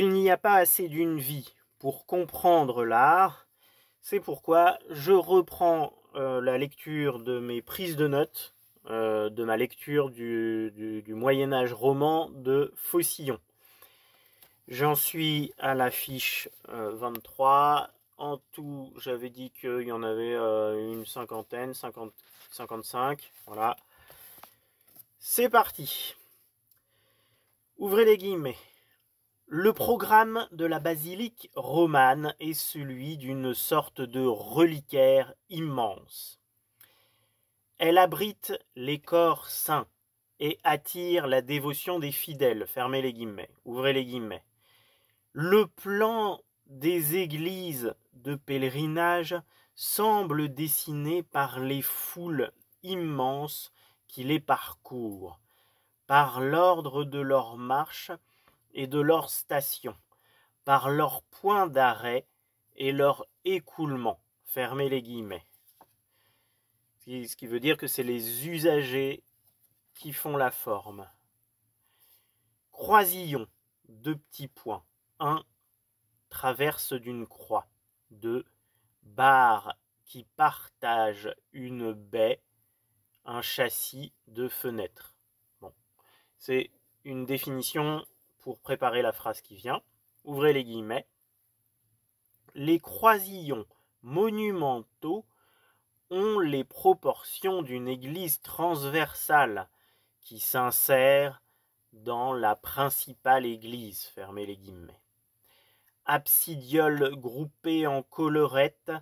Il n'y a pas assez d'une vie pour comprendre l'art. C'est pourquoi je reprends la lecture de mes prises de notes, de ma lecture du Moyen-Âge roman de Faucillon. J'en suis à la fiche 23. En tout, j'avais dit qu'il y en avait une cinquantaine, 50, 55. Voilà. C'est parti. Ouvrez les guillemets. Le programme de la basilique romane est celui d'une sorte de reliquaire immense. Elle abrite les corps saints et attire la dévotion des fidèles. Fermez les guillemets, ouvrez les guillemets. Le plan des églises de pèlerinage semble dessiné par les foules immenses qui les parcourent, par l'ordre de leur marche et de leur station, par leur point d'arrêt et leur écoulement. Fermez les guillemets. Ce qui veut dire que c'est les usagers qui font la forme. Croisillon, deux petits points. 1. Traverse d'une croix. 2. Barre qui partage une baie, un châssis de fenêtre. Bon, c'est une définition pour préparer la phrase qui vient. Ouvrez les guillemets. Les croisillons monumentaux ont les proportions d'une église transversale qui s'insère dans la principale église. Fermez les guillemets. Absidioles groupées en collerette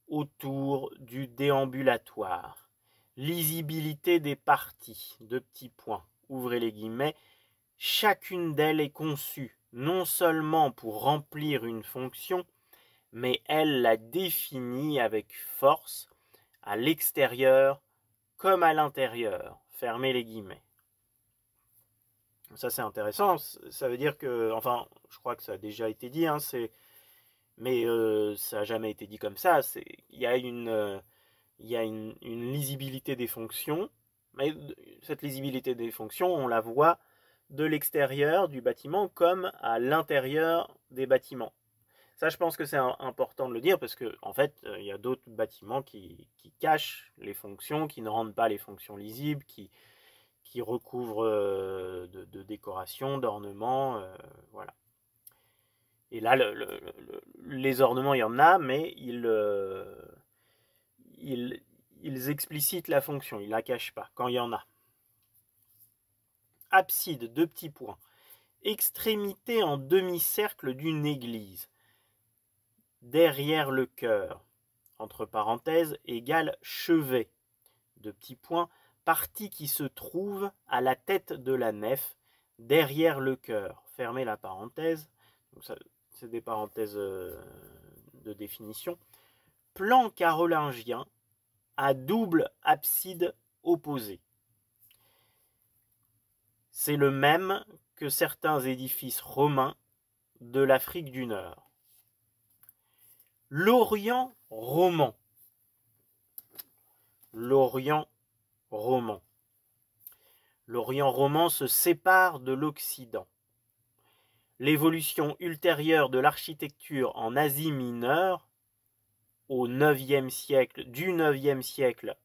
autour du déambulatoire. Lisibilité des parties. Deux petits points. Ouvrez les guillemets. Chacune d'elles est conçue non seulement pour remplir une fonction, mais elle la définit avec force à l'extérieur comme à l'intérieur. Fermez les guillemets. Ça c'est intéressant, ça veut dire que, enfin, je crois que ça a déjà été dit, hein, mais ça n'a jamais été dit comme ça. Il y a une lisibilité des fonctions, mais cette lisibilité des fonctions, on la voit de l'extérieur du bâtiment comme à l'intérieur des bâtiments. Ça, je pense que c'est important de le dire parce que, en fait, il y a d'autres bâtiments qui cachent les fonctions, qui ne rendent pas les fonctions lisibles, qui recouvrent de décorations, d'ornements, voilà. Et là, les ornements, il y en a, mais ils explicitent la fonction, ils ne la cachent pas quand il y en a. Abside, deux petits points. Extrémité en demi-cercle d'une église. Derrière le chœur, entre parenthèses, égale chevet, deux petits points, partie qui se trouve à la tête de la nef, derrière le chœur. Fermez la parenthèse, donc ça, c'est des parenthèses de définition. Plan carolingien à double abside opposée. C'est le même que certains édifices romains de l'Afrique du Nord. L'Orient roman. L'Orient roman. L'Orient roman se sépare de l'Occident. L'évolution ultérieure de l'architecture en Asie mineure au IXe siècle, du IXe siècle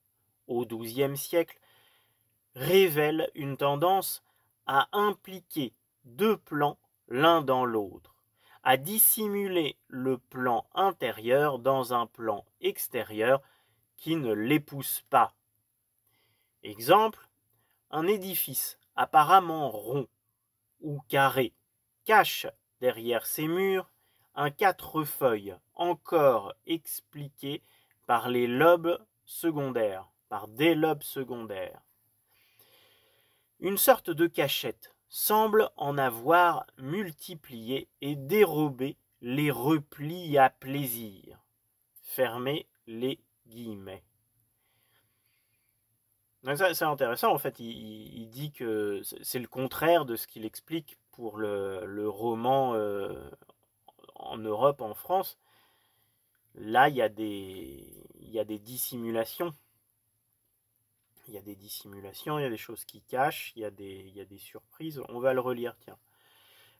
au XIIe siècle, révèle une tendance à impliquer deux plans l'un dans l'autre, à dissimuler le plan intérieur dans un plan extérieur qui ne l'épouse pas. Exemple, un édifice apparemment rond ou carré cache derrière ses murs un quatrefeuille encore expliqué par les lobes secondaires, par des lobes secondaires. Une sorte de cachette semble en avoir multiplié et dérobé les replis à plaisir. Fermez les guillemets. C'est intéressant, en fait, il dit que c'est le contraire de ce qu'il explique pour le roman en Europe, en France. Là, il y a des dissimulations. Il y a des dissimulations, il y a des choses qui cachent, il y a des surprises. On va le relire, tiens.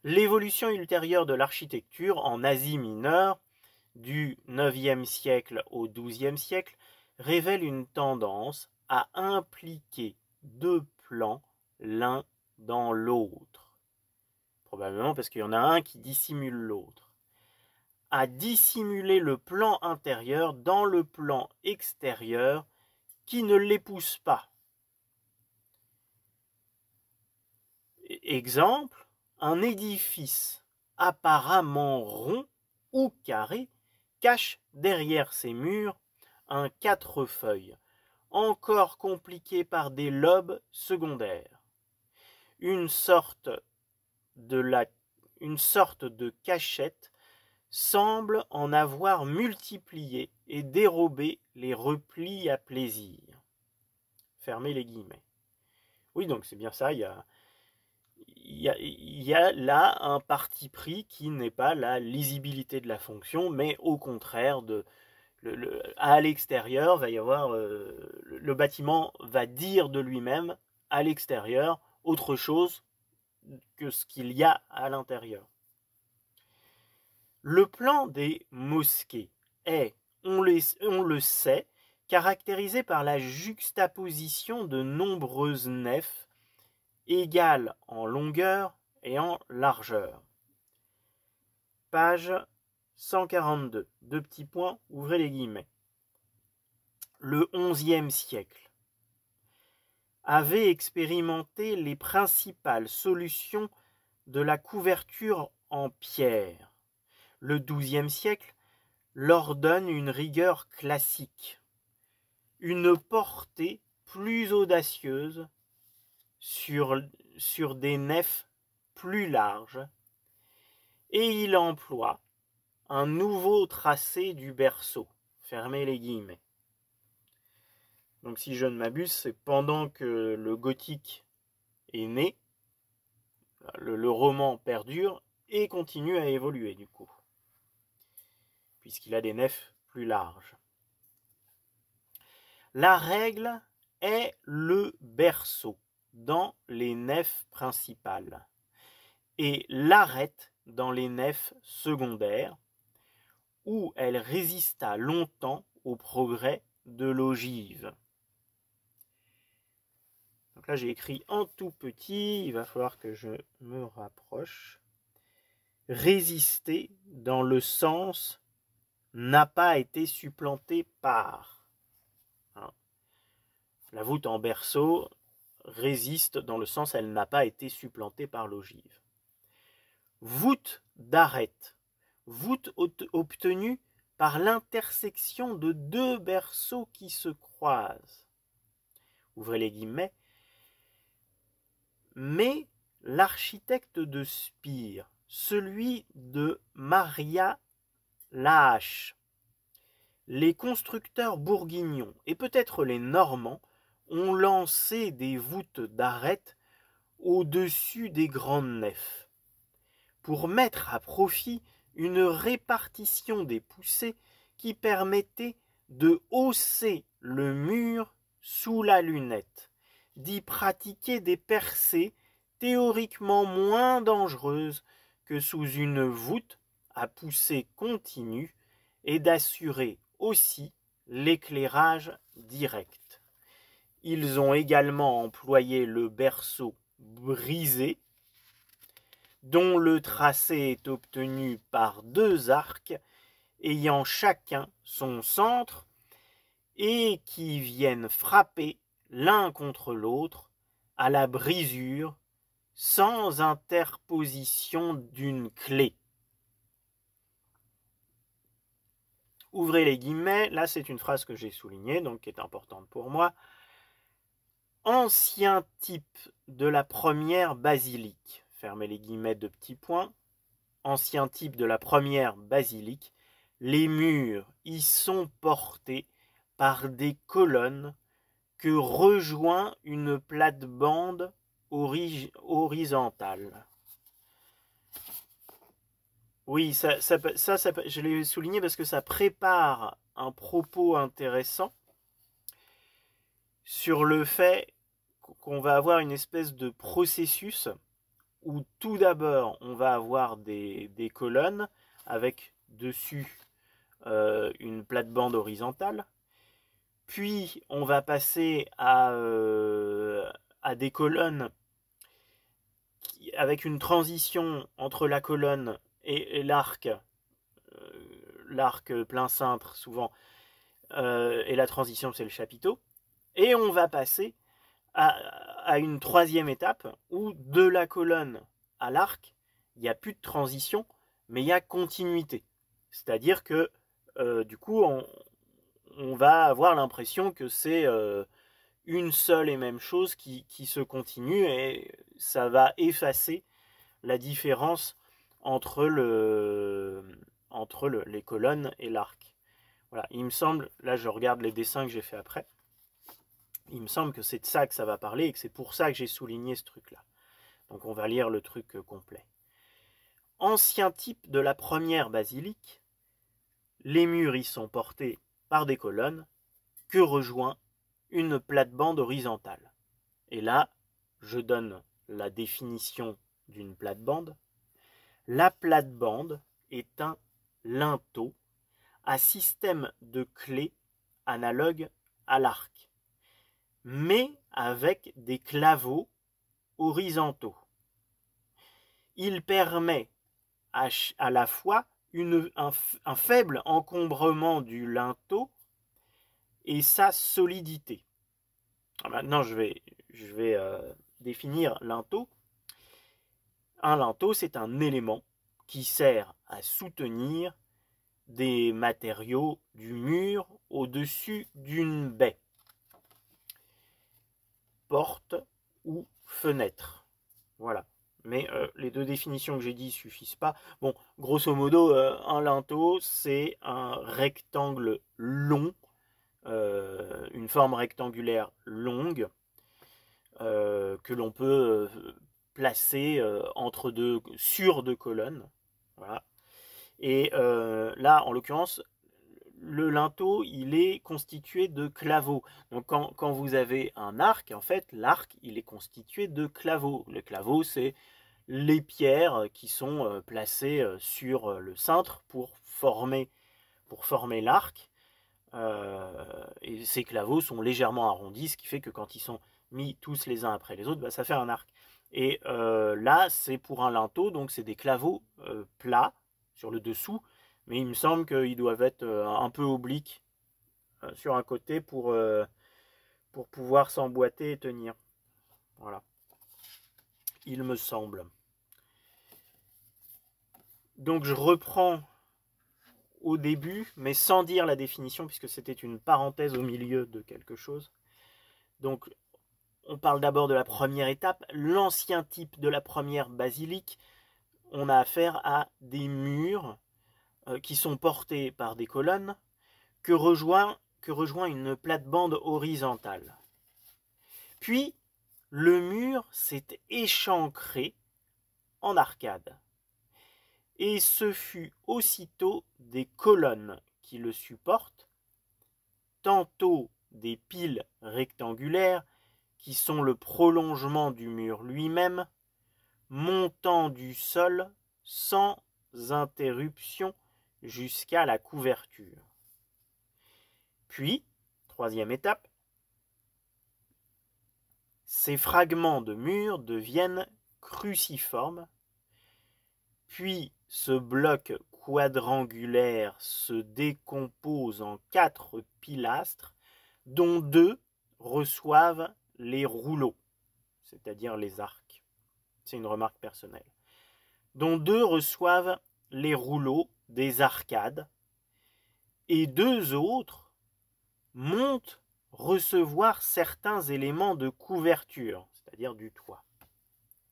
L'évolution ultérieure de l'architecture en Asie mineure, du IXe siècle au XIIe siècle, révèle une tendance à impliquer deux plans l'un dans l'autre. Probablement parce qu'il y en a un qui dissimule l'autre. À dissimuler le plan intérieur dans le plan extérieur qui ne l'épouse pas. Exemple, un édifice apparemment rond ou carré cache derrière ses murs un quatrefeuille, encore compliqué par des lobes secondaires. Une sorte de cachette semble en avoir multiplié et dérobé les replis à plaisir. Fermez les guillemets. Oui, donc c'est bien ça, il y a là un parti pris qui n'est pas la lisibilité de la fonction, mais au contraire, à l'extérieur, va y avoir le bâtiment va dire de lui-même à l'extérieur autre chose que ce qu'il y a à l'intérieur. Le plan des mosquées est, on le sait, caractérisé par la juxtaposition de nombreuses nefs égales en longueur et en largeur. Page 142, deux petits points, ouvrez les guillemets. Le XIe siècle avait expérimenté les principales solutions de la couverture en pierre. Le XIIe siècle leur donne une rigueur classique, une portée plus audacieuse sur des nefs plus larges, et il emploie un nouveau tracé du berceau. Fermez les guillemets. Donc si je ne m'abuse, c'est pendant que le gothique est né, le roman perdure et continue à évoluer du coup, puisqu'il a des nefs plus larges. La règle est le berceau dans les nefs principales et l'arête dans les nefs secondaires, où elle résista longtemps au progrès de l'ogive. Donc là, j'ai écrit en tout petit, il va falloir que je me rapproche. Résister dans le sens n'a pas été supplanté par. La voûte en berceau résiste dans le sens elle n'a pas été supplantée par l'ogive. Voûte d'arête. Voûte obtenue par l'intersection de deux berceaux qui se croisent. Ouvrez les guillemets. Mais l'architecte de Spire, celui de Maria Laach, les constructeurs bourguignons et peut-être les Normands ont lancé des voûtes d'arête au-dessus des grandes nefs, pour mettre à profit une répartition des poussées qui permettait de hausser le mur sous la lunette, d'y pratiquer des percées théoriquement moins dangereuses que sous une voûte à poussée continue et d'assurer aussi l'éclairage direct. Ils ont également employé le berceau brisé, dont le tracé est obtenu par deux arcs ayant chacun son centre et qui viennent frapper l'un contre l'autre à la brisure sans interposition d'une clé. Ouvrez les guillemets, là c'est une phrase que j'ai soulignée, donc qui est importante pour moi. Ancien type de la première basilique, fermez les guillemets de petits points, ancien type de la première basilique, les murs y sont portés par des colonnes que rejoint une plate-bande horizontale. Oui, je l'ai souligné parce que ça prépare un propos intéressant sur le fait qu'on va avoir une espèce de processus où tout d'abord on va avoir des colonnes avec dessus une plate-bande horizontale, puis on va passer à des colonnes avec une transition entre la colonne et l'arc, plein cintre souvent, et la transition c'est le chapiteau, et on va passer à une troisième étape où de la colonne à l'arc, il n'y a plus de transition, mais il y a continuité. C'est-à-dire que du coup, on va avoir l'impression que c'est une seule et même chose qui se continue, et ça va effacer la différence entre les colonnes et l'arc. Voilà, il me semble, là je regarde les dessins que j'ai fait après, il me semble que c'est de ça que ça va parler et que c'est pour ça que j'ai souligné ce truc-là. Donc on va lire le truc complet. Ancien type de la première basilique, les murs y sont portés par des colonnes que rejoint une plate-bande horizontale. Et là, je donne la définition d'une plate-bande. La plate-bande est un linteau à système de clés analogue à l'arc, mais avec des claveaux horizontaux. Il permet à la fois un faible encombrement du linteau et sa solidité. Maintenant, je vais définir linteau. Un linteau, c'est un élément qui sert à soutenir des matériaux du mur au-dessus d'une baie, porte ou fenêtre. Voilà. Mais les deux définitions que j'ai dit suffisent pas. Bon, grosso modo, un linteau, c'est un rectangle long, une forme rectangulaire longue, que l'on peut placer sur deux colonnes. Voilà. Et là, en l'occurrence, le linteau, il est constitué de claveaux. Donc quand vous avez un arc, en fait, l'arc, il est constitué de claveaux. Le claveau, c'est les pierres qui sont placées sur le cintre pour former l'arc. Et ces claveaux sont légèrement arrondis, ce qui fait que quand ils sont mis tous les uns après les autres, bah, ça fait un arc. Et là, c'est pour un linteau, donc c'est des claveaux plats sur le dessous, mais il me semble qu'ils doivent être un peu obliques sur un côté pour pouvoir s'emboîter et tenir. Voilà. Il me semble. Donc je reprends au début, mais sans dire la définition, puisque c'était une parenthèse au milieu de quelque chose. Donc on parle d'abord de la première étape, l'ancien type de la première basilique. On a affaire à des murs qui sont portés par des colonnes que rejoint une plate-bande horizontale. Puis, le mur s'est échancré en arcade. Et ce fut aussitôt des colonnes qui le supportent, tantôt des piles rectangulaires qui sont le prolongement du mur lui-même, montant du sol sans interruption jusqu'à la couverture. Puis, troisième étape, ces fragments de mur deviennent cruciformes, puis ce bloc quadrangulaire se décompose en 4 pilastres, dont 2 reçoivent les rouleaux, c'est-à-dire les arcs. C'est une remarque personnelle. Dont 2 reçoivent les rouleaux des arcades, et 2 autres montent recevoir certains éléments de couverture, c'est-à-dire du toit.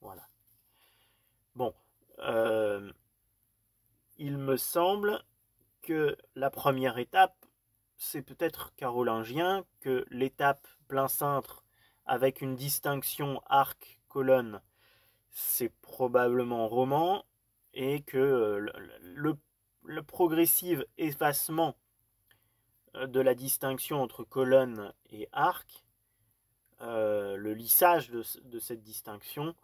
Voilà. Bon, il me semble que la première étape, c'est peut-être carolingien, que l'étape plein cintre avec une distinction arc-colonne, c'est probablement roman, et que le progressif effacement de la distinction entre colonne et arc, le lissage de cette distinction,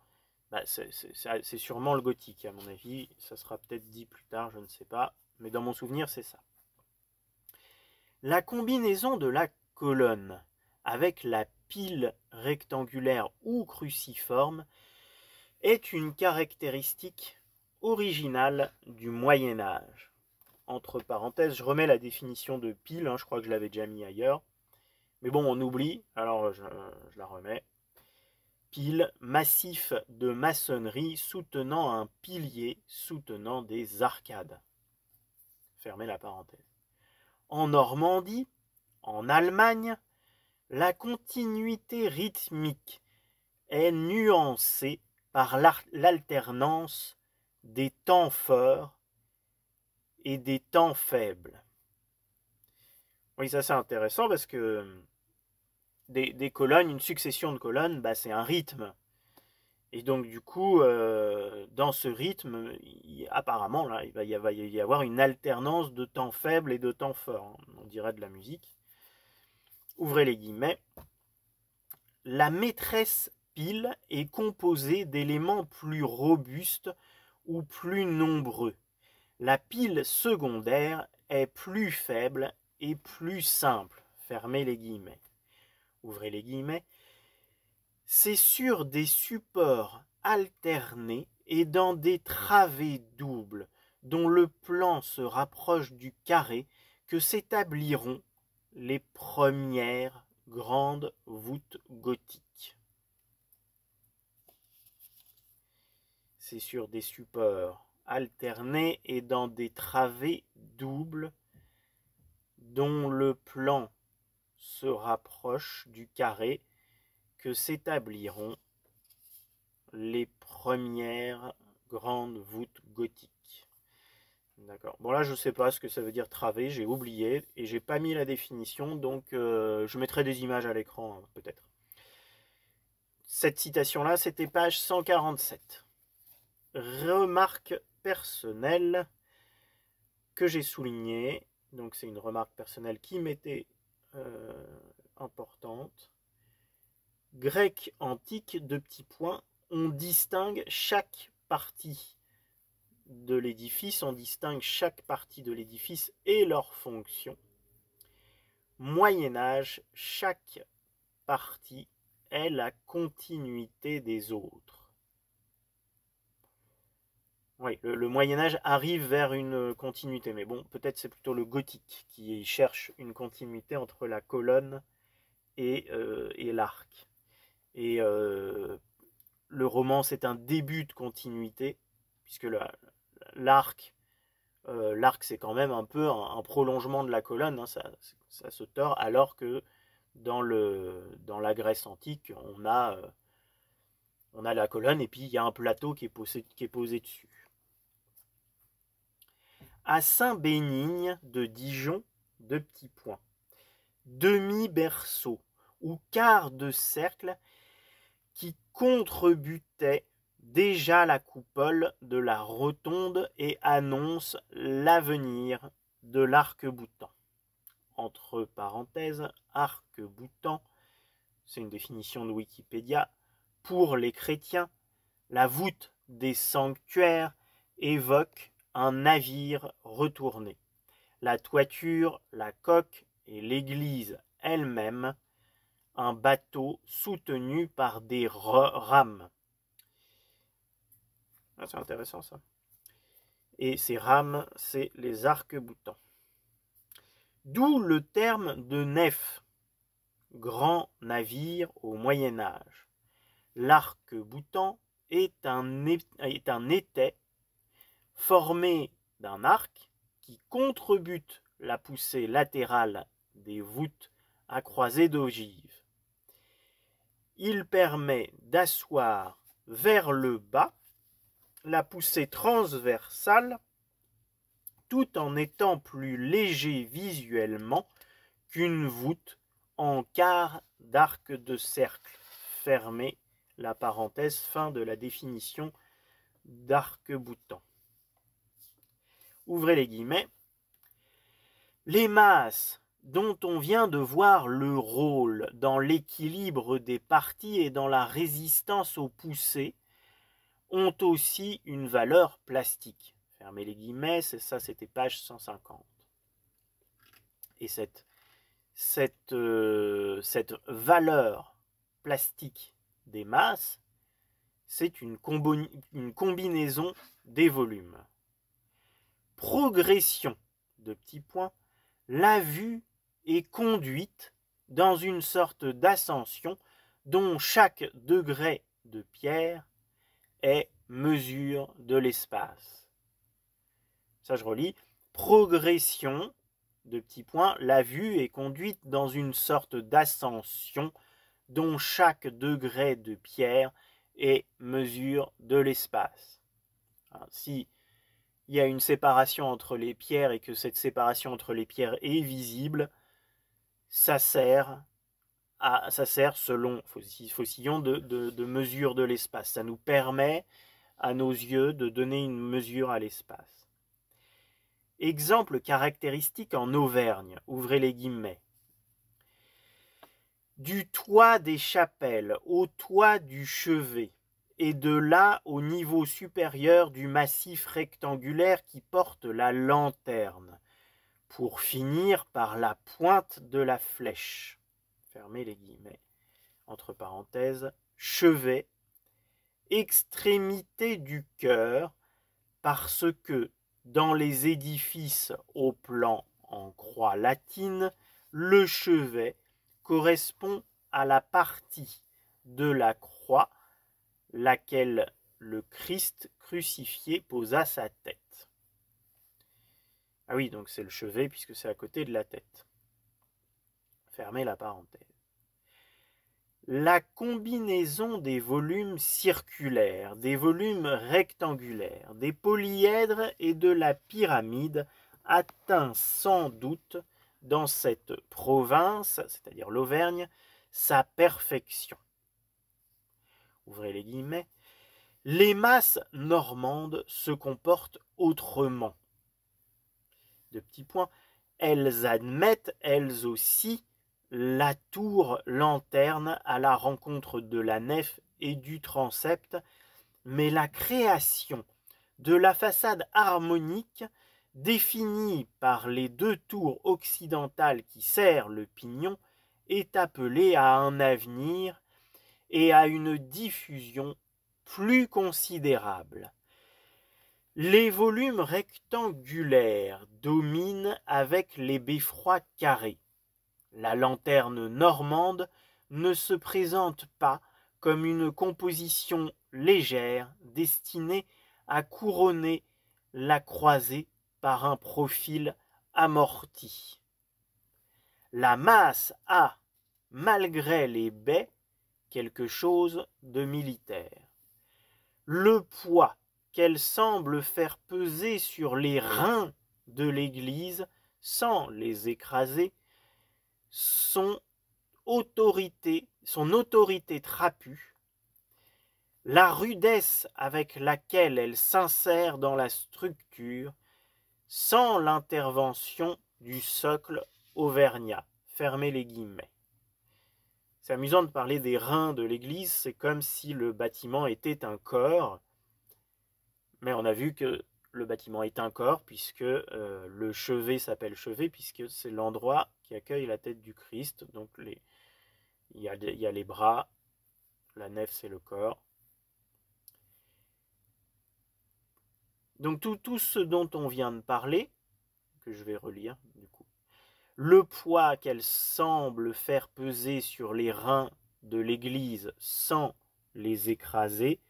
Bah, c'est sûrement le gothique, à mon avis. Ça sera peut-être dit plus tard, je ne sais pas. Mais dans mon souvenir, c'est ça. La combinaison de la colonne avec la pile rectangulaire ou cruciforme est une caractéristique originale du Moyen Âge. Entre parenthèses, je remets la définition de pile, je crois que je l'avais déjà mis ailleurs. Mais bon, on oublie, alors je la remets. Pile, massif de maçonnerie soutenant un pilier soutenant des arcades. Fermez la parenthèse. En Normandie, en Allemagne, la continuité rythmique est nuancée par l'alternance des temps forts et des temps faibles. Oui, ça c'est intéressant parce que des colonnes, une succession de colonnes, bah, c'est un rythme. Et donc du coup, dans ce rythme, apparemment, là, il va y avoir une alternance de temps faibles et de temps forts. On dirait de la musique. Ouvrez les guillemets. La maîtresse pile est composée d'éléments plus robustes ou plus nombreux. La pile secondaire est plus faible et plus simple. Fermez les guillemets. Ouvrez les guillemets. C'est sur des supports alternés et dans des travées doubles dont le plan se rapproche du carré que s'établiront les premières grandes voûtes gothiques. C'est sur des supports alternés et dans des travées doubles dont le plan se rapproche du carré que s'établiront les premières grandes voûtes gothiques. D'accord. Bon là je ne sais pas ce que ça veut dire travée, j'ai oublié et j'ai pas mis la définition, donc je mettrai des images à l'écran peut-être. Cette citation là c'était page 147. Remarque personnelle que j'ai soulignée, donc c'est une remarque personnelle qui m'était importante. Grec antique, deux petits points, on distingue chaque partie de l'édifice, et leur fonction. Moyen Âge, chaque partie est la continuité des autres. Oui, le Moyen Âge arrive vers une continuité, mais bon, peut-être c'est plutôt le gothique qui cherche une continuité entre la colonne et l'arc. Et le roman, c'est un début de continuité, puisque l'arc, c'est quand même un peu un prolongement de la colonne, ça se tord, alors que dans la Grèce antique, on a la colonne et puis il y a un plateau qui est posé dessus. À Saint-Bénigne de Dijon, deux petits points. Demi-berceau ou quart de cercle qui contrebutait déjà la coupole de la rotonde et annonce l'avenir de l'arc-boutant. Entre parenthèses, arc-boutant, c'est une définition de Wikipédia. Pour les chrétiens, la voûte des sanctuaires évoque un navire retourné. La toiture, la coque et l'église elle-même, un bateau soutenu par des rames. Ah, c'est intéressant ça. Et ces rames, c'est les arcs-boutants. D'où le terme de nef, grand navire au Moyen-Âge. L'arc-boutant est un étai formé d'un arc qui contrebute la poussée latérale des voûtes à croisée d'ogives. Il permet d'asseoir vers le bas la poussée transversale tout en étant plus léger visuellement qu'une voûte en quart d'arc de cercle. Fermez la parenthèse, fin de la définition d'arc-boutant. Ouvrez les guillemets. Les masses dont on vient de voir le rôle dans l'équilibre des parties et dans la résistance aux poussées ont aussi une valeur plastique. Fermez les guillemets, c'était page 150. Et cette valeur plastique des masses, c'est une combinaison des volumes. Progression, de petits points, la vue est conduite dans une sorte d'ascension dont chaque degré de pierre est mesure de l'espace. Ça, je relis. Progression, de petits points, la vue est conduite dans une sorte d'ascension dont chaque degré de pierre est mesure de l'espace. Si il y a une séparation entre les pierres et que cette séparation entre les pierres est visible, ça sert selon Faucillon de mesure de l'espace. Ça nous permet à nos yeux de donner une mesure à l'espace. Exemple caractéristique en Auvergne, ouvrez les guillemets. Du toit des chapelles au toit du chevet, et de là au niveau supérieur du massif rectangulaire qui porte la lanterne, pour finir par la pointe de la flèche. Fermez les guillemets. Entre parenthèses, chevet, extrémité du cœur, parce que dans les édifices au plan en croix latine, le chevet correspond à la partie de la croix laquelle le Christ crucifié posa sa tête. Ah oui, donc c'est le chevet puisque c'est à côté de la tête. Fermez la parenthèse. La combinaison des volumes circulaires, des volumes rectangulaires, des polyèdres et de la pyramide atteint sans doute dans cette province, c'est-à-dire l'Auvergne, sa perfection. Ouvrez les guillemets. Les masses normandes se comportent autrement. De petits points, elles admettent elles aussi la tour lanterne à la rencontre de la nef et du transept, mais la création de la façade harmonique définie par les deux tours occidentales qui serrent le pignon est appelée à un avenir et à une diffusion plus considérable. Les volumes rectangulaires dominent avec les beffrois carrés. La lanterne normande ne se présente pas comme une composition légère destinée à couronner la croisée par un profil amorti. La masse a, malgré les baies, quelque chose de militaire. Le poids qu'elle semble faire peser sur les reins de l'Église sans les écraser, son autorité trapue, la rudesse avec laquelle elle s'insère dans la structure, sans l'intervention du socle auvergnat. Fermez les guillemets. C'est amusant de parler des reins de l'église, c'est comme si le bâtiment était un corps, mais on a vu que le bâtiment est un corps, puisque le chevet s'appelle chevet, puisque c'est l'endroit qui accueille la tête du Christ. Donc il y a les bras, la nef c'est le corps. Donc tout ce dont on vient de parler, que je vais relire du coup, le poids qu'elle semble faire peser sur les reins de l'Église sans les écraser,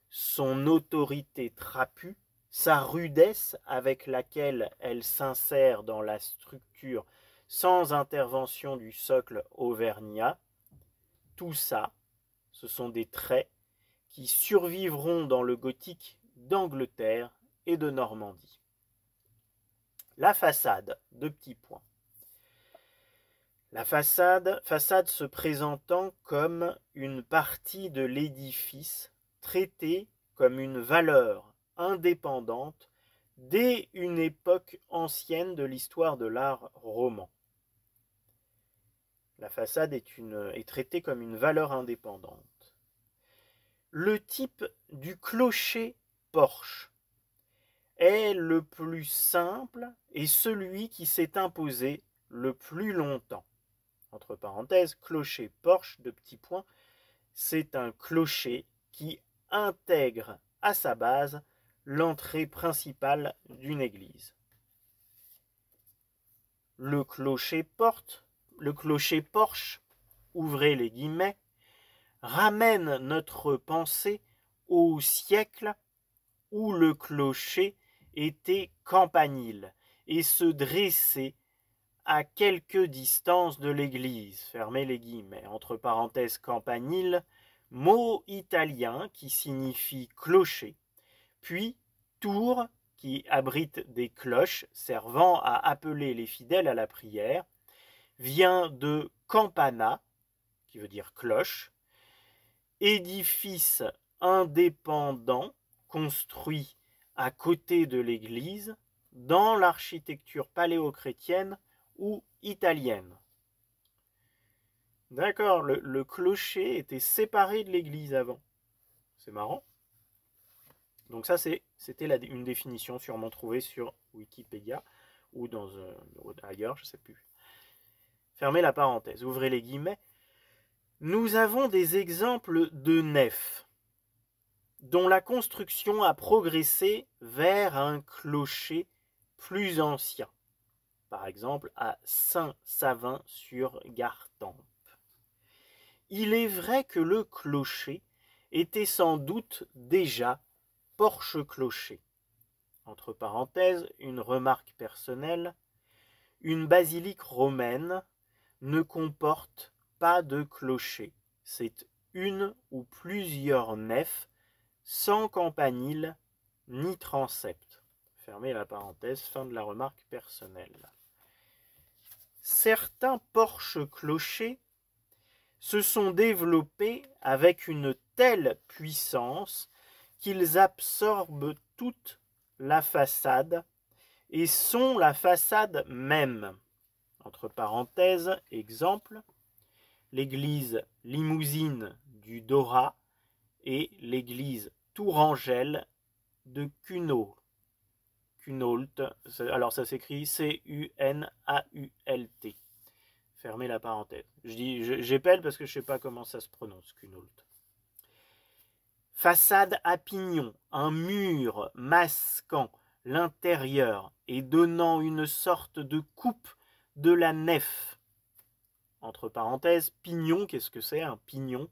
son autorité trapue, sa rudesse avec laquelle elle s'insère dans la structure sans intervention du socle auvergnat, tout ça, ce sont des traits qui survivront dans le gothique d'Angleterre et de Normandie. La façade, deux petits points. La façade se présentant comme une partie de l'édifice traitée comme une valeur indépendante dès une époque ancienne de l'histoire de l'art roman. La façade est traitée comme une valeur indépendante. Le type du clocher-porche est le plus simple et celui qui s'est imposé le plus longtemps. Entre parenthèses, clocher-porche, de petits points, c'est un clocher qui intègre à sa base l'entrée principale d'une église. Le clocher-porche, ouvrez les guillemets, ramène notre pensée au siècle où le clocher était campanile et se dressait à quelque distance de l'église, fermez les guillemets, entre parenthèses campanile, mot italien qui signifie clocher, puis tour qui abrite des cloches servant à appeler les fidèles à la prière, vient de campana, qui veut dire cloche, édifice indépendant construit à côté de l'église dans l'architecture paléochrétienne ou italienne. D'accord, le clocher était séparé de l'église avant. C'est marrant. Donc ça, c'était une définition sûrement trouvée sur Wikipédia ou ailleurs, je ne sais plus. Fermez la parenthèse, ouvrez les guillemets. Nous avons des exemples de nefs dont la construction a progressé vers un clocher plus ancien. Par exemple, à Saint-Savin-sur-Gartempe. Il est vrai que le clocher était sans doute déjà porche-clocher. Entre parenthèses, une remarque personnelle, une basilique romaine ne comporte pas de clocher. C'est une ou plusieurs nefs sans campanile ni transept. Fermez la parenthèse, fin de la remarque personnelle. Certains porches-clochers se sont développés avec une telle puissance qu'ils absorbent toute la façade et sont la façade même. Entre parenthèses, exemple, l'église Limousine du Dorat et l'église Tourangelle de Cunault. Cunault, alors ça s'écrit C-U-N-A-U-L-T. Fermez la parenthèse. J'épelle parce que je ne sais pas comment ça se prononce, Cunault. Façade à pignon, un mur masquant l'intérieur et donnant une sorte de coupe de la nef. Entre parenthèses, pignon, qu'est-ce que c'est un pignon?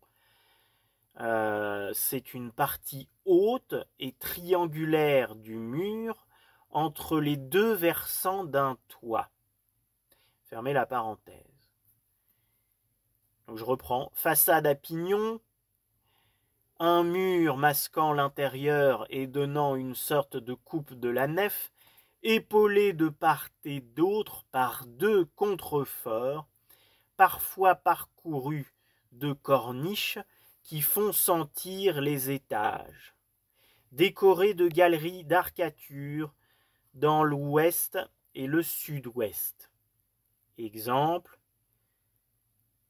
C'est une partie haute et triangulaire du mur entre les deux versants d'un toit. Fermez la parenthèse. Donc je reprends. Façade à pignon, un mur masquant l'intérieur et donnant une sorte de coupe de la nef, épaulé de part et d'autre par deux contreforts, parfois parcourus de corniches qui font sentir les étages, décoré de galeries d'arcatures dans l'ouest et le sud-ouest. Exemple,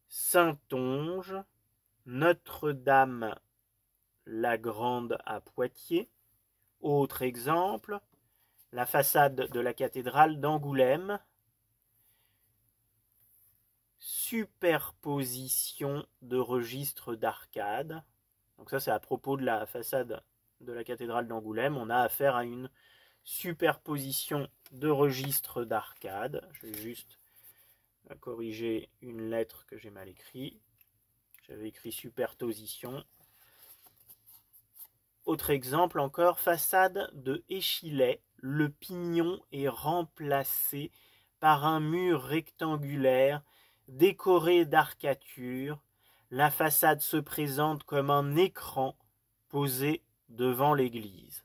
Saintonge, Notre-Dame la Grande à Poitiers. Autre exemple, la façade de la cathédrale d'Angoulême. Superposition de registres d'arcades. Donc ça, c'est à propos de la façade de la cathédrale d'Angoulême. On a affaire à une superposition de registres d'arcades. Je vais juste corriger une lettre que j'ai mal écrite. J'avais écrit superposition. Autre exemple encore, façade de Échillais, le pignon est remplacé par un mur rectangulaire décoré d'arcatures. La façade se présente comme un écran posé devant l'église.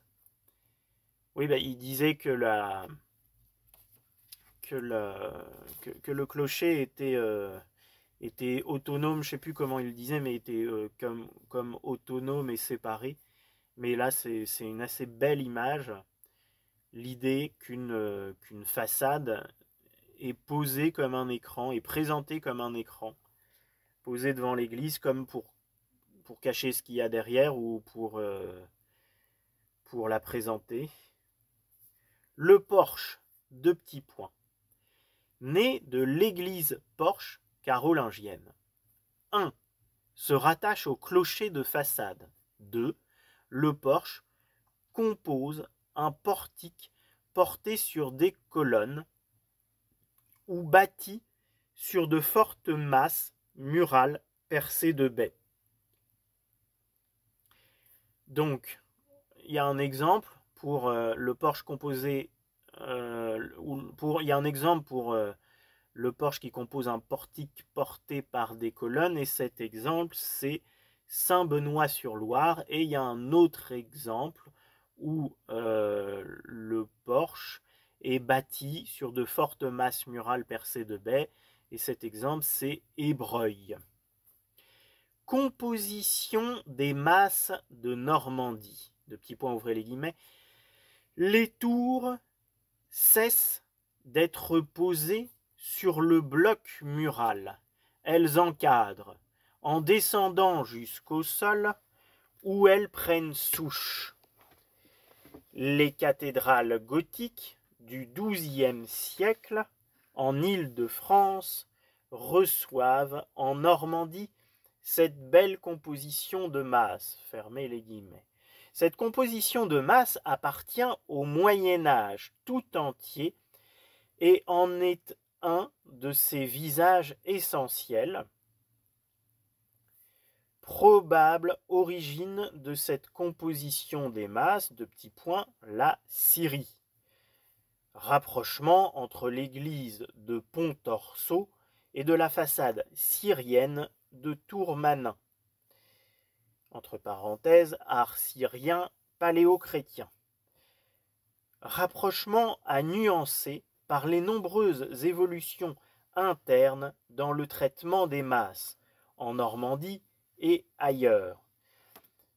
Oui, il disait que le clocher était autonome, je ne sais plus comment il le disait, mais était comme autonome et séparé. Mais là, c'est une assez belle image, l'idée qu'une façade est posée comme un écran, est présentée comme un écran, posée devant l'église comme pour pour cacher ce qu'il y a derrière ou pour la présenter. Le porche, deux petits points. Né de l'église Porche carolingienne. 1. Se rattache au clocher de façade. 2. Le porche compose un portique porté sur des colonnes ou bâti sur de fortes masses murales percées de baies. Donc, il y a un exemple pour le porche composé, il y a un exemple pour le porche qui compose un portique porté par des colonnes, et cet exemple c'est Saint-Benoît-sur-Loire. Et il y a un autre exemple où le porche est bâti sur de fortes masses murales percées de baies, et cet exemple c'est Ébreuil. Composition des masses de Normandie. De petits points, ouvrez les guillemets. Les tours cessent d'être posées sur le bloc mural. Elles encadrent, en descendant jusqu'au sol, où elles prennent souche. Les cathédrales gothiques du XIIe siècle, en Île-de-France, reçoivent en Normandie cette belle composition de masse. Fermez les guillemets. Cette composition de masse appartient au Moyen-Âge tout entier et en est un de ses visages essentiels. Probable origine de cette composition des masses, de petits points, la Syrie. Rapprochement entre l'église de Pontorso et de la façade syrienne de Tourmanin. Entre parenthèses, art syrien paléo-chrétien. Rapprochement à nuancer par les nombreuses évolutions internes dans le traitement des masses, en Normandie et ailleurs.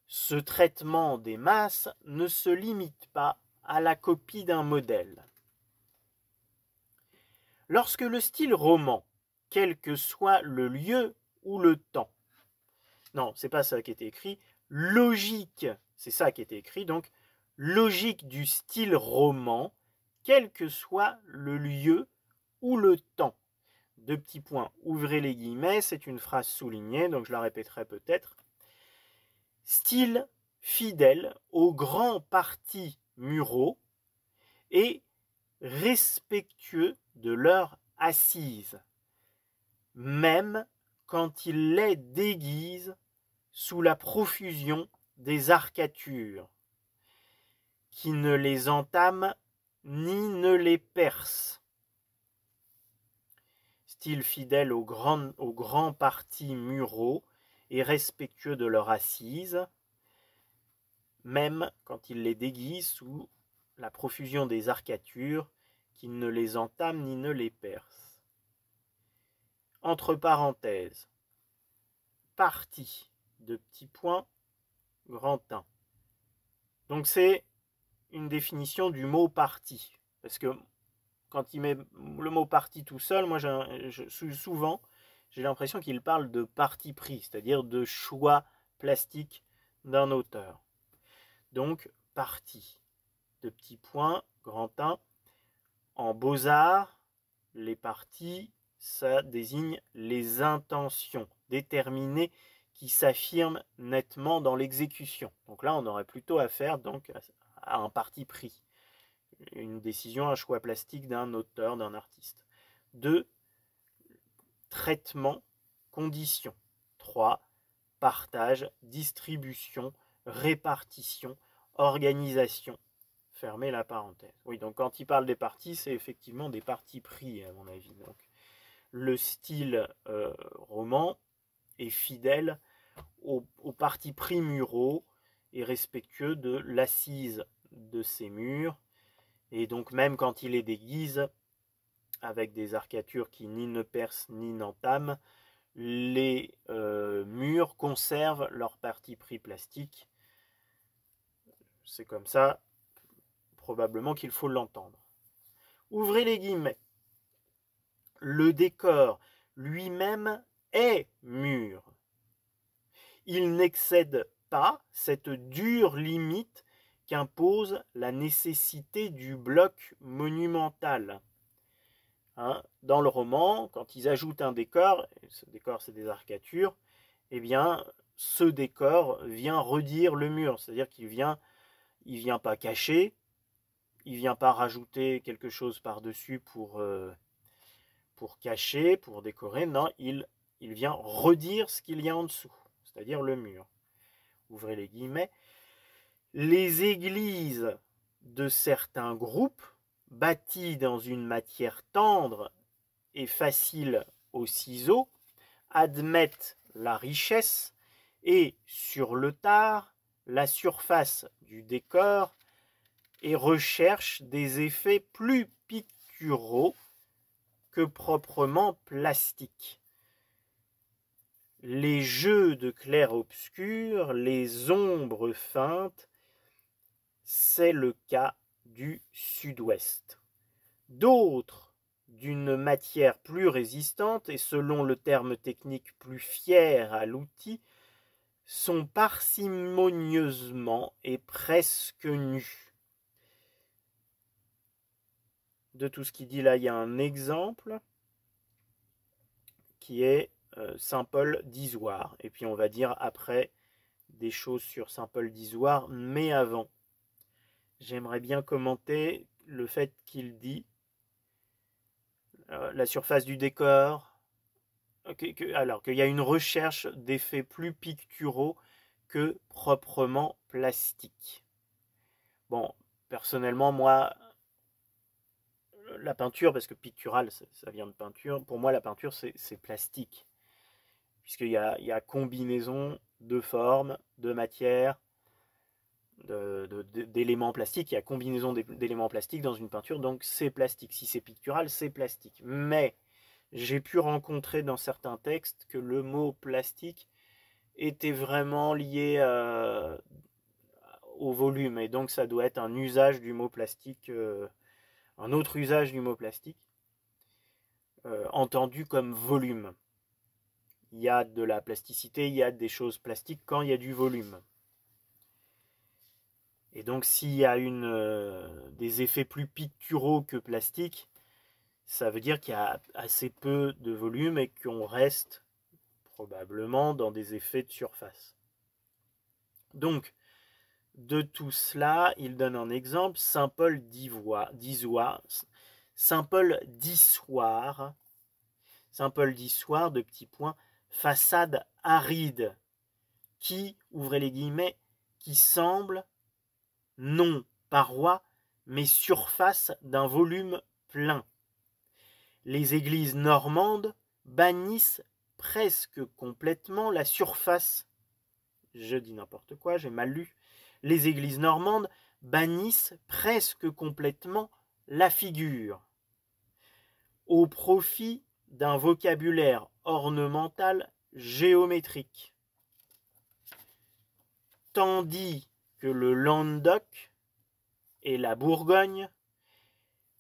Ce traitement des masses ne se limite pas à la copie d'un modèle. Lorsque le style roman, quel que soit le lieu ou le temps, non, c'est pas ça qui était écrit, logique, c'est ça qui était écrit, donc logique du style roman, quel que soit le lieu ou le temps. Deux petits points, ouvrez les guillemets, c'est une phrase soulignée, donc je la répéterai peut-être. Style fidèle aux grands partis muraux et respectueux de leur assise, même quand ils les déguisent sous la profusion des arcatures, qui ne les entament ni ne les percent. Style fidèle aux grands partis muraux et respectueux de leur assise, même quand ils les déguisent sous la profusion des arcatures, qui ne les entament ni ne les percent. Entre parenthèses, parti, de petits points, grand 1. Donc c'est une définition du mot parti, parce que quand il met le mot parti tout seul, moi souvent j'ai l'impression qu'il parle de parti pris, c'est-à-dire de choix plastique d'un auteur. Donc parti, de petits points, grand 1. En beaux-arts, les partis, ça désigne les intentions déterminées qui s'affirment nettement dans l'exécution. Donc là, on aurait plutôt affaire donc à un parti pris, une décision, un choix plastique d'un auteur, d'un artiste. 2. Traitement, condition. 3. Partage, distribution, répartition, organisation. Fermez la parenthèse. Oui, donc quand il parle des partis, c'est effectivement des partis pris, à mon avis. Donc, le style roman est fidèle aux partis pris muraux et respectueux de l'assise de ces murs. Et donc même quand il les déguise avec des arcatures qui ni ne percent ni n'entament, les murs conservent leur parti pris plastique. C'est comme ça, probablement qu'il faut l'entendre. Ouvrez les guillemets. Le décor lui-même est mûr. il n'excède pas cette dure limite qu'impose la nécessité du bloc monumental. Hein, dans le roman, quand ils ajoutent un décor, et ce décor c'est des arcatures, eh bien ce décor vient redire le mur, c'est-à-dire qu'il vient pas cacher, il vient pas rajouter quelque chose par-dessus pour cacher, pour décorer, non, il vient redire ce qu'il y a en dessous, c'est-à-dire le mur. Ouvrez les guillemets. Les églises de certains groupes, bâties dans une matière tendre et facile au ciseau, admettent la richesse et, sur le tard, la surface du décor et recherchent des effets plus picturaux que proprement plastiques. Les jeux de clair-obscur, les ombres feintes, c'est le cas du sud-ouest. D'autres, d'une matière plus résistante et selon le terme technique plus fière à l'outil, sont parcimonieusement et presque nus. De tout ce qu'il dit là, il y a un exemple qui est Saint-Paul d'Izoard. Et puis on va dire après des choses sur Saint-Paul d'Izoard, mais avant. J'aimerais bien commenter le fait qu'il dit la surface du décor, alors qu'il y a une recherche d'effets plus picturaux que proprement plastiques. Bon, personnellement, moi, la peinture, parce que pictural, ça vient de peinture, pour moi la peinture c'est plastique, puisqu'il y a combinaison de formes, de matières, d'éléments plastiques, il y a combinaison d'éléments plastiques dans une peinture, donc c'est plastique. Si c'est pictural, c'est plastique. Mais j'ai pu rencontrer dans certains textes que le mot plastique était vraiment lié au volume, et donc ça doit être un usage du mot plastique, un autre usage du mot plastique, entendu comme volume. Il y a de la plasticité, il y a des choses plastiques quand il y a du volume. Et donc s'il y a des effets plus picturaux que plastiques, ça veut dire qu'il y a assez peu de volume et qu'on reste probablement dans des effets de surface. Donc, de tout cela, il donne un exemple, Saint-Paul d'Izoard, Saint-Paul d'Issoire, Saint-Paul d'Issoire, de petits points, façade aride, qui, ouvrez les guillemets, qui semble non paroi, mais surface d'un volume plein. Les églises normandes bannissent presque complètement la surface. Je dis n'importe quoi, j'ai mal lu. Les églises normandes bannissent presque complètement la figure, au profit d'un vocabulaire ornemental géométrique. Tandis que le Languedoc et la Bourgogne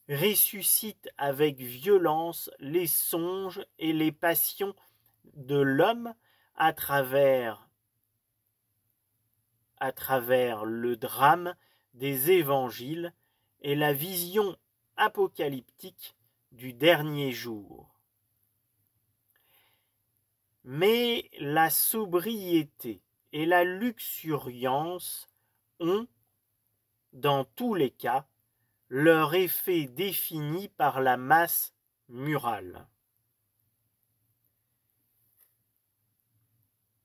ressuscitent avec violence les songes et les passions de l'homme à travers le drame des évangiles et la vision apocalyptique du dernier jour. Mais la sobriété et la luxuriance ont, dans tous les cas, leur effet défini par la masse murale.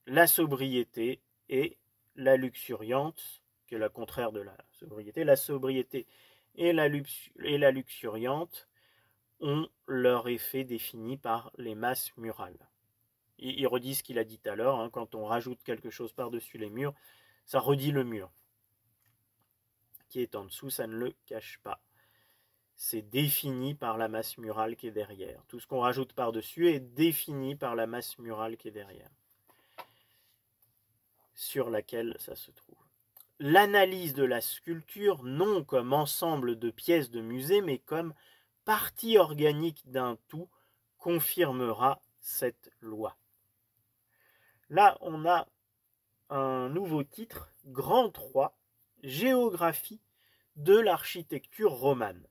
La sobriété et la luxuriante, qui est le contraire de la sobriété et la luxuriante ont leur effet défini par les masses murales. Il redit ce qu'il a dit tout à l'heure, hein, quand on rajoute quelque chose par-dessus les murs, ça redit le mur. Qui est en dessous, ça ne le cache pas. C'est défini par la masse murale qui est derrière. Tout ce qu'on rajoute par-dessus est défini par la masse murale qui est derrière, sur laquelle ça se trouve. L'analyse de la sculpture, non comme ensemble de pièces de musée, mais comme partie organique d'un tout, confirmera cette loi. Là, on a un nouveau titre, Grand 3, Géographie de l'architecture romane.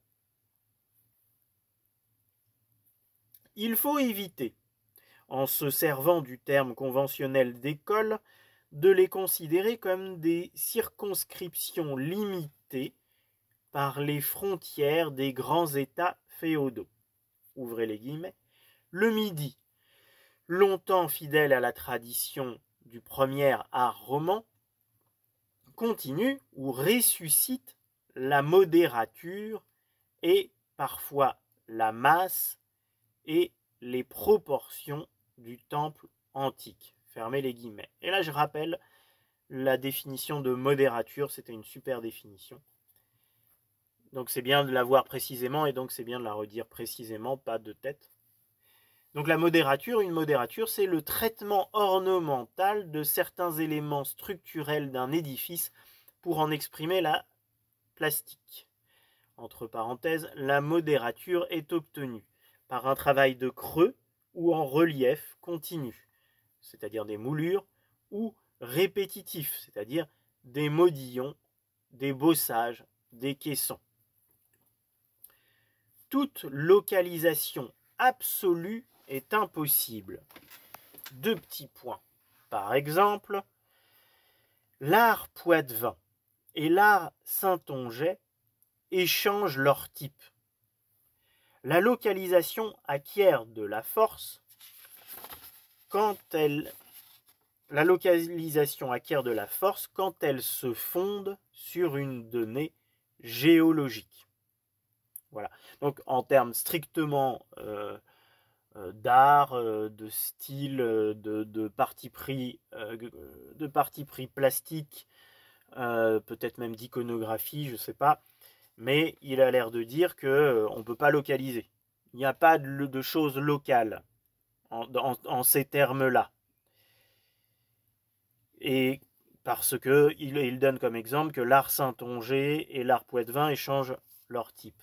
Il faut éviter, en se servant du terme conventionnel d'école, de les considérer comme des circonscriptions limitées par les frontières des grands États féodaux. Ouvrez les guillemets. Le Midi, longtemps fidèle à la tradition du premier art roman, continue ou ressuscite la modérature et parfois la masse et les proportions du temple antique. Fermez les guillemets. Et là, je rappelle la définition de modérature, c'était une super définition. Donc c'est bien de la voir précisément et donc c'est bien de la redire précisément, pas de tête. Donc la modérature, une modérature, c'est le traitement ornemental de certains éléments structurels d'un édifice pour en exprimer la plastique. Entre parenthèses, la modérature est obtenue par un travail de creux ou en relief continu, c'est-à-dire des moulures, ou répétitif, c'est-à-dire des modillons, des bossages, des caissons. Toute localisation absolue est impossible. Deux petits points. Par exemple, l'art poitevin et l'art saintongeais échangent leur type. La localisation acquiert de la force quand elle se fonde sur une donnée géologique. Voilà. Donc en termes strictement d'art, de style, de parti pris plastique, peut-être même d'iconographie, je ne sais pas, mais il a l'air de dire qu'on ne peut pas localiser. Il n'y a pas de choses locales en ces termes-là. Et parce qu'il donne comme exemple que l'art saintongeais et l'art poitevin échangent leur type.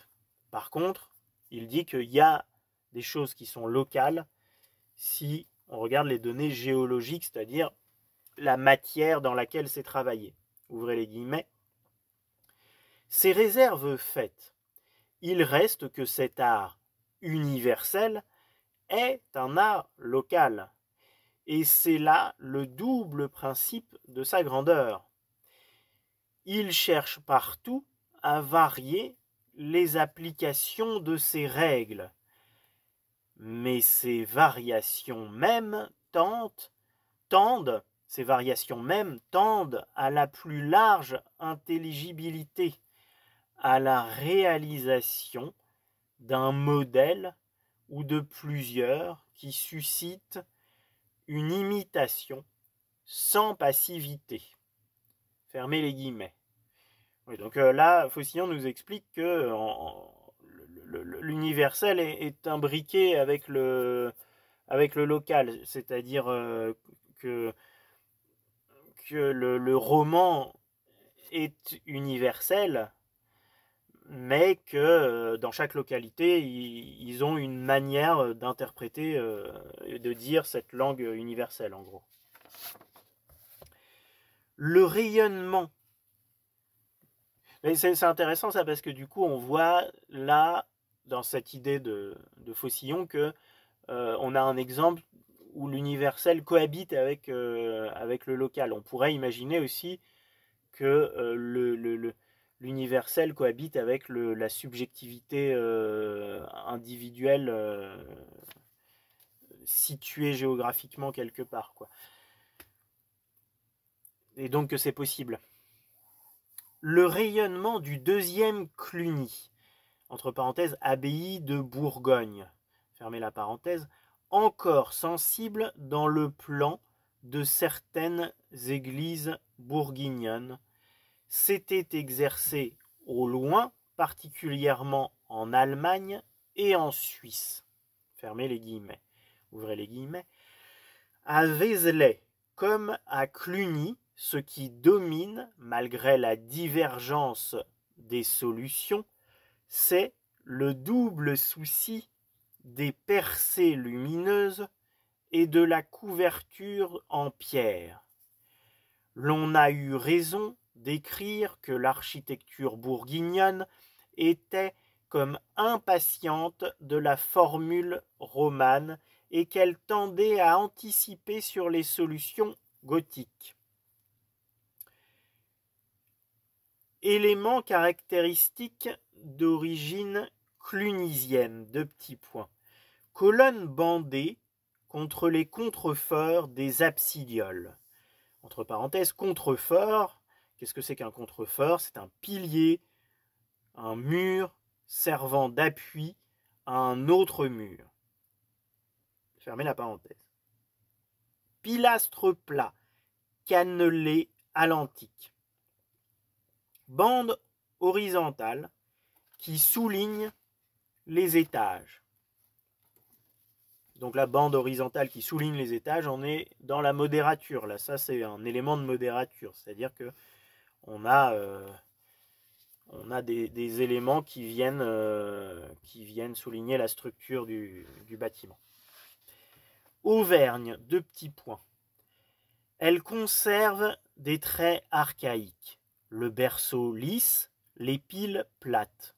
Par contre, il dit qu'il y a des choses qui sont locales si on regarde les données géologiques, c'est-à-dire la matière dans laquelle c'est travaillé. Ouvrez les guillemets. Ces réserves faites, il reste que cet art universel est un art local. Et c'est là le double principe de sa grandeur. Il cherche partout à varier les applications de ces règles. Mais ces variations mêmes tendent à la plus large intelligibilité, à la réalisation d'un modèle ou de plusieurs qui suscitent une imitation sans passivité. Fermez les guillemets. Oui, donc là, Faucillon nous explique que l'universel est imbriqué avec le local, c'est-à-dire que le roman est universel, mais que dans chaque localité, ils ont une manière d'interpréter et de dire cette langue universelle, en gros. Le rayonnement. C'est intéressant ça, parce que du coup, on voit là, dans cette idée de Faucillon, que on a un exemple où l'universel cohabite avec le local. On pourrait imaginer aussi que l'universel cohabite avec la subjectivité individuelle située géographiquement quelque part, quoi. Et donc que c'est possible. Le rayonnement du deuxième Cluny, entre parenthèses, abbaye de Bourgogne, fermez la parenthèse, encore sensible dans le plan de certaines églises bourguignonnes, s'était exercé au loin, particulièrement en Allemagne et en Suisse. Fermez les guillemets. Ouvrez les guillemets. À Vézelay comme à Cluny, ce qui domine, malgré la divergence des solutions, c'est le double souci des percées lumineuses et de la couverture en pierre. l'on a eu raison d'écrire que l'architecture bourguignonne était comme impatiente de la formule romane et qu'elle tendait à anticiper sur les solutions gothiques. Élément caractéristique d'origine clunisienne, deux petits points. Colonne bandée contre les contreforts des absidioles. Entre parenthèses, contrefort, qu'est-ce que c'est qu'un contrefort? C'est un pilier, un mur servant d'appui à un autre mur. Fermez la parenthèse. Pilastre plat, cannelé à l'antique. Bande horizontale qui souligne les étages. Donc la bande horizontale qui souligne les étages, on est dans la modérature. Là, ça c'est un élément de modérature, c'est-à-dire que on a des éléments qui viennent souligner la structure du bâtiment. Auvergne, deux petits points. Elle conserve des traits archaïques. Le berceau lisse, les piles plates.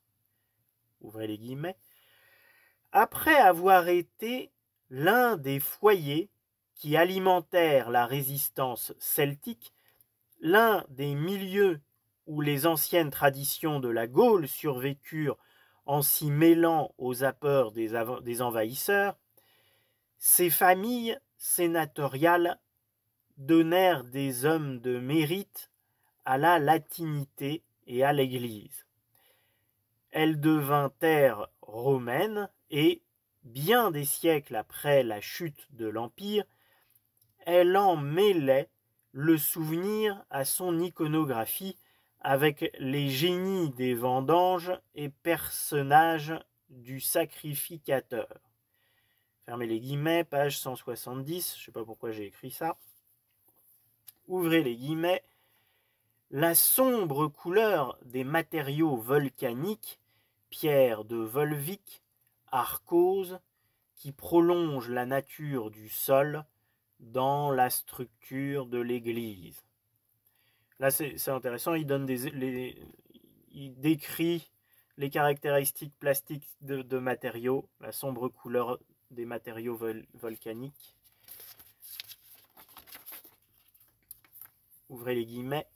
Ouvrez les guillemets. Après avoir été l'un des foyers qui alimentèrent la résistance celtique, l'un des milieux où les anciennes traditions de la Gaule survécurent en s'y mêlant aux vapeurs des envahisseurs, ces familles sénatoriales donnèrent des hommes de mérite à la latinité et à l'Église. Elle devint terre romaine et, bien des siècles après la chute de l'Empire, elle en mêlait le souvenir à son iconographie avec les génies des vendanges et personnages du sacrificateur. Fermez les guillemets, page 170, je ne sais pas pourquoi j'ai écrit ça. Ouvrez les guillemets. La sombre couleur des matériaux volcaniques, pierre de Volvic, arkose, qui prolonge la nature du sol dans la structure de l'église. Là, c'est intéressant, il décrit les caractéristiques plastiques de matériaux, la sombre couleur des matériaux volcaniques. Ouvrez les guillemets.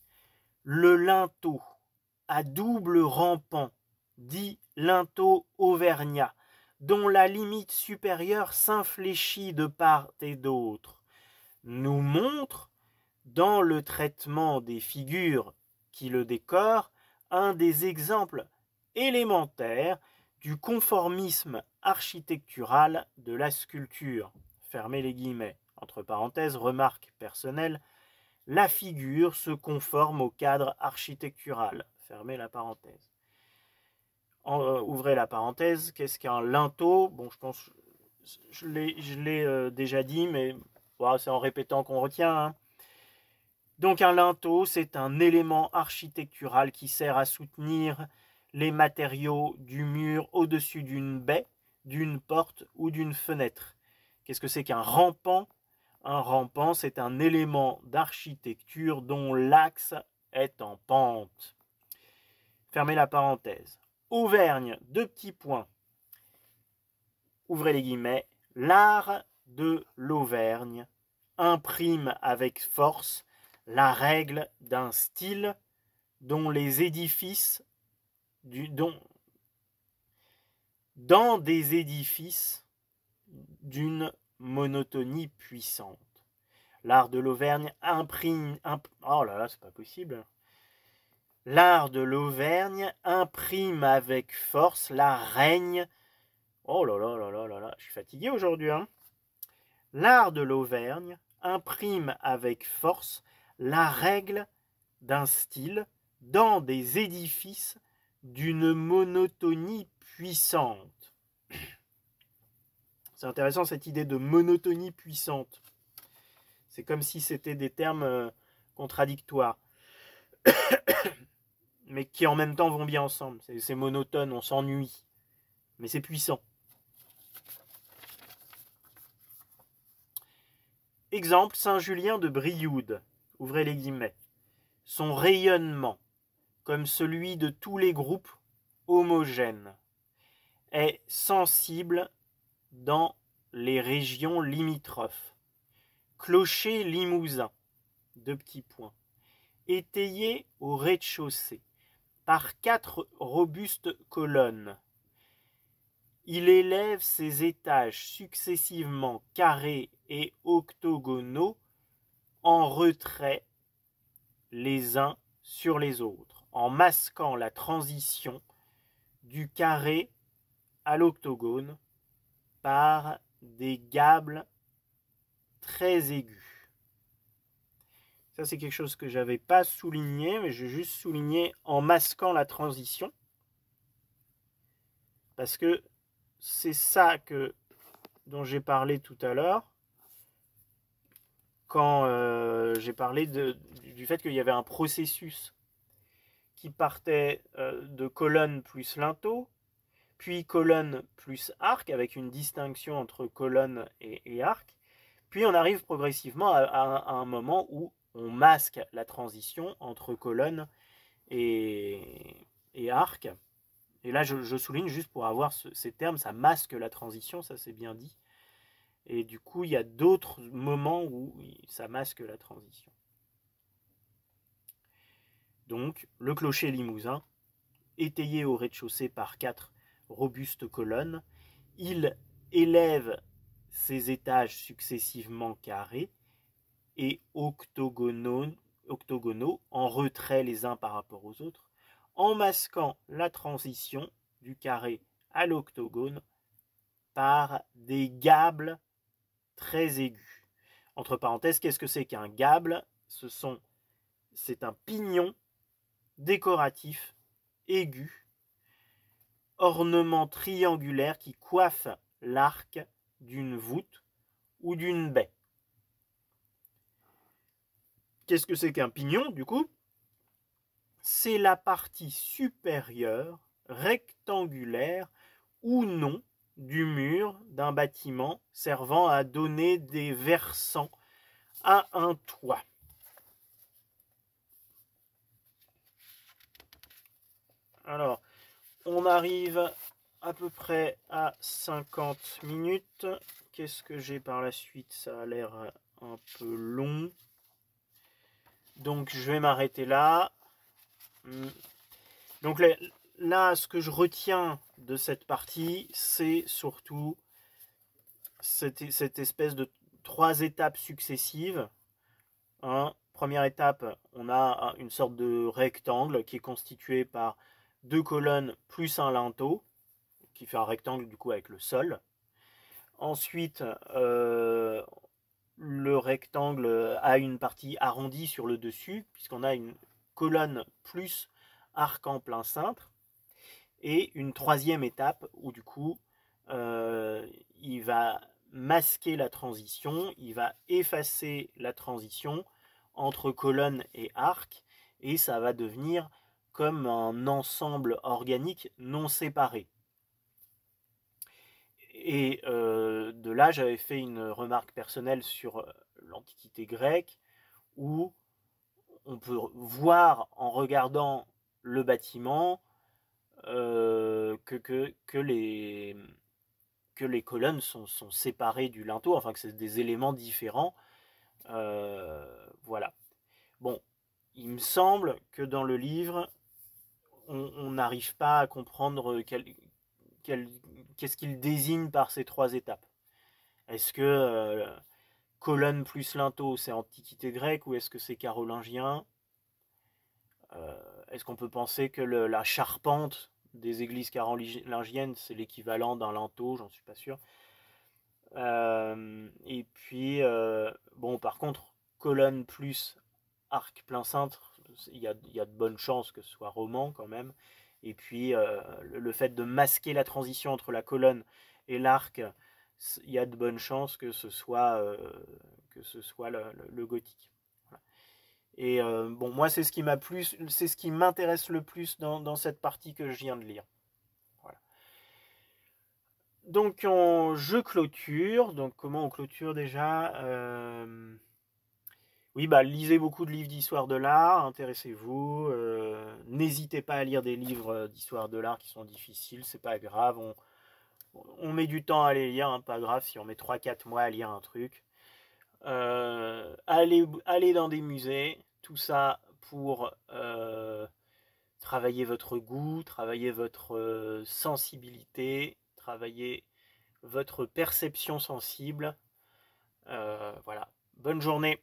Le linteau à double rampant, dit linteau auvergnat, dont la limite supérieure s'infléchit de part et d'autre, nous montre, dans le traitement des figures qui le décorent, un des exemples élémentaires du conformisme architectural de la sculpture. Fermez les guillemets. Entre parenthèses, remarque personnelle, la figure se conforme au cadre architectural. Fermez la parenthèse. Ouvrez la parenthèse. Qu'est-ce qu'un linteau? Bon, je pense je l'ai déjà dit, mais voilà, c'est en répétant qu'on retient. Hein. Donc un linteau, c'est un élément architectural qui sert à soutenir les matériaux du mur au-dessus d'une baie, d'une porte ou d'une fenêtre. Qu'est-ce que c'est qu'un rampant? Un rampant, c'est un élément d'architecture dont l'axe est en pente. Fermez la parenthèse. Auvergne, deux petits points. Ouvrez les guillemets. L'art de l'Auvergne imprime avec force la règle d'un style dont les édifices dans des édifices d'une monotonie puissante. L'art de l'Auvergne imprime... Oh là là, c'est pas possible. L'art de l'Auvergne imprime avec force la règne... Oh là là là là là là, je suis fatigué aujourd'hui. Hein. L'art de l'Auvergne imprime avec force la règle d'un style dans des édifices d'une monotonie puissante. C'est intéressant cette idée de monotonie puissante. C'est comme si c'était des termes contradictoires, mais qui en même temps vont bien ensemble. C'est monotone, on s'ennuie, mais c'est puissant. Exemple, Saint-Julien de Brioude. ouvrez les guillemets, son rayonnement, comme celui de tous les groupes homogènes, est sensible dans les régions limitrophes. Clocher limousin, deux petits points, étayé au rez-de-chaussée par 4 robustes colonnes. Il élève ses étages successivement carrés et octogonaux en retrait les uns sur les autres, en masquant la transition du carré à l'octogone par des gables très aigus. Ça, c'est quelque chose que je n'avais pas souligné, mais j'ai juste souligné en masquant la transition. Parce que c'est ça dont j'ai parlé tout à l'heure, quand j'ai parlé du fait qu'il y avait un processus qui partait de colonne plus linteau, puis colonne plus arc, avec une distinction entre colonne et arc. Puis on arrive progressivement à un moment où on masque la transition entre colonne et arc. Et là, je souligne juste pour avoir ces termes, ça masque la transition, ça c'est bien dit. Et du coup, il y a d'autres moments où ça masque la transition. Donc, le clocher limousin, étayé au rez-de-chaussée par 4 robustes colonnes, il élève ses étages successivement carrés et octogonaux en retrait les uns par rapport aux autres, en masquant la transition du carré à l'octogone par des gables très aigus. Entre parenthèses, qu'est-ce que c'est qu'un gable? C'est un pignon décoratif aigu, ornement triangulaire qui coiffe l'arc d'une voûte ou d'une baie. Qu'est-ce que c'est qu'un pignon, du coup? C'est la partie supérieure, rectangulaire ou non, du mur d'un bâtiment servant à donner des versants à un toit. Alors, on arrive à peu près à 50 minutes. Qu'est-ce que j'ai par la suite? Ça a l'air un peu long. Donc, je vais m'arrêter là. Donc, là, ce que je retiens de cette partie, c'est surtout cette espèce de 3 étapes successives. Première étape, on a une sorte de rectangle qui est constitué par 2 colonnes plus un linteau, qui fait un rectangle du coup avec le sol. Ensuite, le rectangle a une partie arrondie sur le dessus, puisqu'on a une colonne plus arc en plein cintre. Et une troisième étape où du coup, il va masquer la transition, il va effacer la transition entre colonne et arc, et ça va devenir comme un ensemble organique non séparé. Et de là, j'avais fait une remarque personnelle sur l'Antiquité grecque, où on peut voir en regardant le bâtiment que les colonnes sont séparées du linteau, enfin que c'est des éléments différents. Voilà. Bon, il me semble que dans le livre, on n'arrive pas à comprendre qu'est-ce qu'il désigne par ces 3 étapes. Est-ce que colonne plus linteau, c'est Antiquité grecque ou est-ce que c'est carolingien? Est-ce qu'on peut penser que la charpente des églises carolingiennes, c'est l'équivalent d'un linteau? J'en suis pas sûr. Et puis, bon, par contre, colonne plus arc plein cintre, il y a de bonnes chances que ce soit roman quand même. Et puis, le fait de masquer la transition entre la colonne et l'arc, il y a de bonnes chances que ce soit le gothique. Voilà. Et bon, moi, c'est ce qui m'intéresse le plus dans cette partie que je viens de lire. Voilà. Donc, je clôture. Donc, comment on clôture déjà? Oui, bah, lisez beaucoup de livres d'histoire de l'art, intéressez-vous. N'hésitez pas à lire des livres d'histoire de l'art qui sont difficiles, c'est pas grave. On met du temps à les lire, hein, pas grave si on met 3 4 mois à lire un truc. Allez dans des musées, tout ça pour travailler votre goût, travailler votre sensibilité, travailler votre perception sensible. Voilà. Bonne journée.